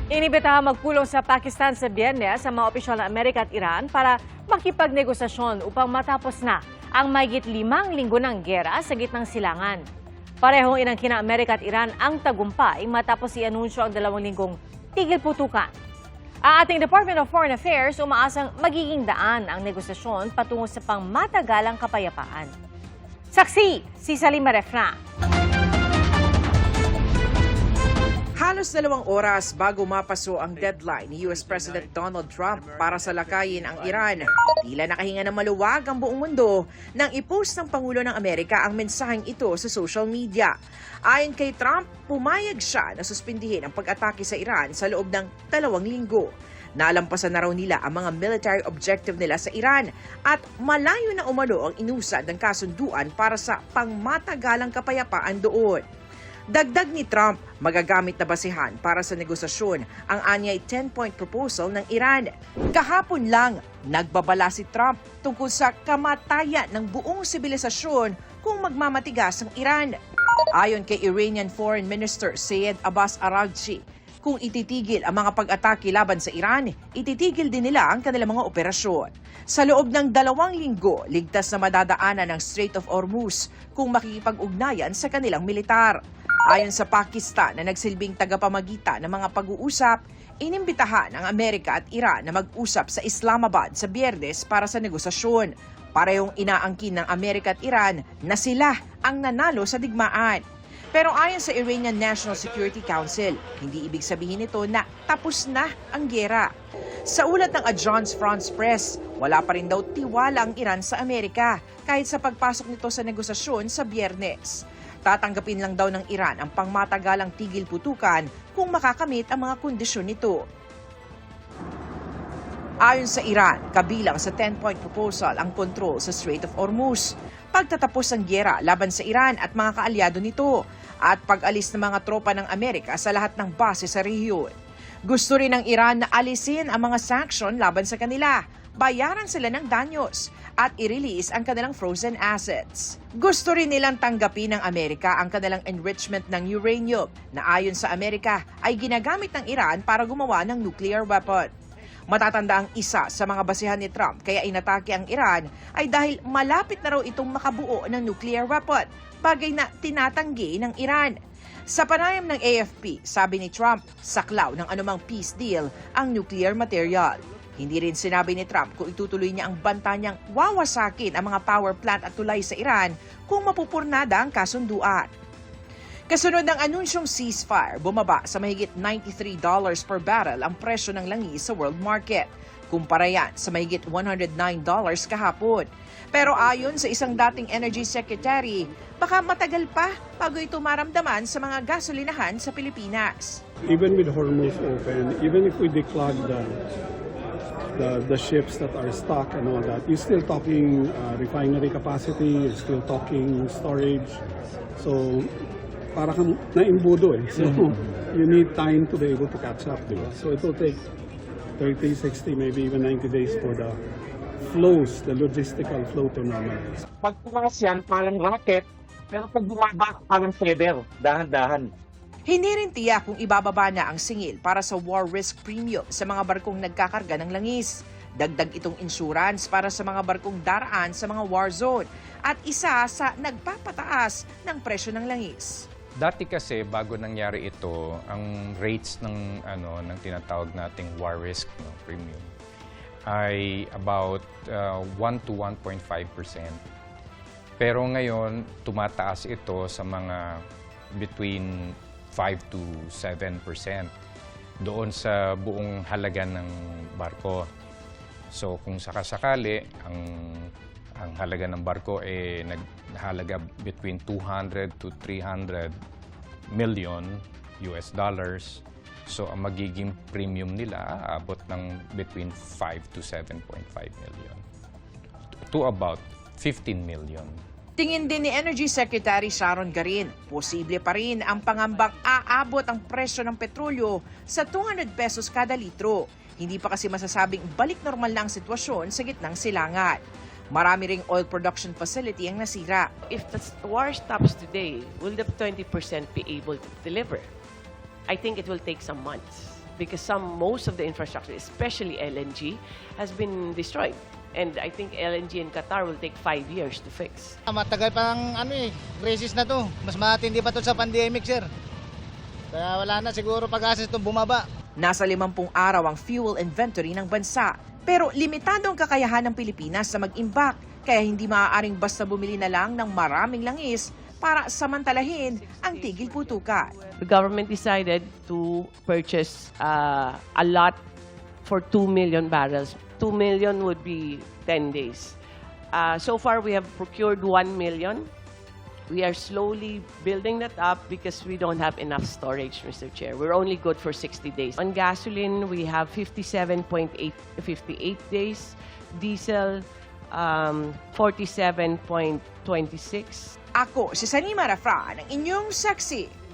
Inibitahan magpulong sa Pakistan sa Biyernes sa mga opisyal ng Amerika at Iran para makipagnegosasyon upang matapos na ang mahigit 5 linggo ng gera sa gitnang silangan. Parehong inangkin ng Amerika at Iran ang tagumpay matapos i-anunsyo ang 2 linggong tigil putukan. Ang ating Department of Foreign Affairs umaasang magiging daan ang negosasyon patungo sa pangmatagalang kapayapaan. Saksi, si Salima Refna. Halos 2 oras bago mapaso ang deadline ni US President Donald Trump para salakayin ang Iran, tila nakahinga ng maluwag ang buong mundo nang i-post ng Pangulo ng Amerika ang mensaheng ito sa social media. Ayon kay Trump, pumayag siya na suspindihin ang pag-atake sa Iran sa loob ng 2 linggo. Nalampasan na raw nila ang mga military objective nila sa Iran at malayo na umano ang inusad ng kasunduan para sa pangmatagalang kapayapaan doon. Dagdag ni Trump, magagamit na basihan para sa negosasyon ang anyay 10-point proposal ng Iran. Kahapon lang, nagbabala si Trump tungkol sa kamatayan ng buong sibilisasyon kung magmamatigas ang Iran. Ayon kay Iranian Foreign Minister Syed Abbas Araghchi, kung ititigil ang mga pag-atake laban sa Iran, ititigil din nila ang kanilang mga operasyon. Sa loob ng 2 linggo, ligtas na madadaanan ng Strait of Hormuz kung makikipag-ugnayan sa kanilang militar. Ayon sa Pakistan na nagsilbing tagapamagitan ng mga pag-uusap, inimbitahan ang Amerika at Iran na mag-usap sa Islamabad sa Biyernes para sa negosasyon. Parehong inaangkin ng Amerika at Iran na sila ang nanalo sa digmaan. Pero ayon sa Iranian National Security Council, hindi ibig sabihin nito na tapos na ang gera. Sa ulat ng Agence France Presse, wala pa rin daw tiwala ang Iran sa Amerika kahit sa pagpasok nito sa negosasyon sa Biyernes. Tatanggapin lang daw ng Iran ang pangmatagalang tigil putukan kung makakamit ang mga kondisyon nito. Ayon sa Iran, kabilang sa 10-point proposal ang kontrol sa Strait of Hormuz, pagtatapos ng giyera laban sa Iran at mga kaalyado nito, at pag-alis ng mga tropa ng Amerika sa lahat ng base sa rehiyon. Gusto rin ng Iran na alisin ang mga sanction laban sa kanila, bayaran sila ng danyos, at i-release ang kanilang frozen assets. Gusto rin nilang tanggapin ng Amerika ang kanilang enrichment ng uranium na ayon sa Amerika ay ginagamit ng Iran para gumawa ng nuclear weapon. Matatanda ang isa sa mga basihan ni Trump kaya inatake ang Iran ay dahil malapit na raw itong makabuo ng nuclear weapon, bagay na tinatanggi ng Iran. Sa panayam ng AFP, sabi ni Trump, saklaw ng anumang peace deal ang nuclear material. Hindi rin sinabi ni Trump kung itutuloy niya ang banta niyang wawasakin ang mga power plant at tulay sa Iran kung mapupurnada ang kasunduan. Kasunod ng anunsyong ceasefire, bumaba sa mahigit $93 per barrel ang presyo ng langis sa world market. Kumpara yan sa mahigit $109 kahapon. Pero ayon sa isang dating energy secretary, baka matagal pa bago ito maramdaman sa mga gasolinahan sa Pilipinas. Even with Hormuz open, even if we declog the ships that are stuck and all that, you're still talking refinery capacity, you're still talking storage. So, para kang naimbudo eh. So, you need time to be able to catch up, diba? So, it will take 30, 60, maybe even 90 days for the flows, the logistical flow to normalize. Pag pumakas yan, parang rocket, pero pag bumaba, parang feather, dahan-dahan. Hindi rin tiyak kung ibababa na ang singil para sa war risk premium sa mga barkong nagkakarga ng langis. Dagdag itong insurance para sa mga barkong daraan sa mga war zone at isa sa nagpapataas ng presyo ng langis. Dati kasi bago nangyari ito, ang rates ng ng tinatawag nating war risk premium ay about 1 to 1.5%. Pero ngayon tumataas ito sa mga between 5 to 7% doon sa buong halaga ng barko. So kung sakasakali ang halaga ng barko ay naghalaga between 200 to 300 million US dollars. So ang magiging premium nila aabot ng between 5 to 7.5 million to about 15 million. Tingin din ni Energy Secretary Sharon Garin, posible pa rin ang pangambang aabot ang presyo ng petrolyo sa 200 pesos kada litro. Hindi pa kasi masasabing balik normal na ang sitwasyon sa gitnang silangan. Marami ring oil production facility ang nasira. If the war stops today, will the 20% be able to deliver? I think it will take some months. because most of the infrastructure, especially LNG, has been destroyed. And I think LNG in Qatar will take 5 years to fix. Matagal pa ang crisis na to. Mas matindi pa to sa pandemic, sir. Kaya wala na siguro pag-asa itong bumaba. Nasa 50 araw ang fuel inventory ng bansa. Pero limitado ang kakayahan ng Pilipinas sa mag-imbak. Kaya hindi maaaring basta bumili na lang ng maraming langis para samantalahin ang tigil putukan. The government decided to purchase a lot for 2 million barrels. 2 million would be 10 days. So far, we have procured 1 million. We are slowly building that up because we don't have enough storage, Mr. Chair. We're only good for 60 days. On gasoline, we have 57.58 days. Diesel, 47.26. Ako si Sanima Rafra ng inyong saksi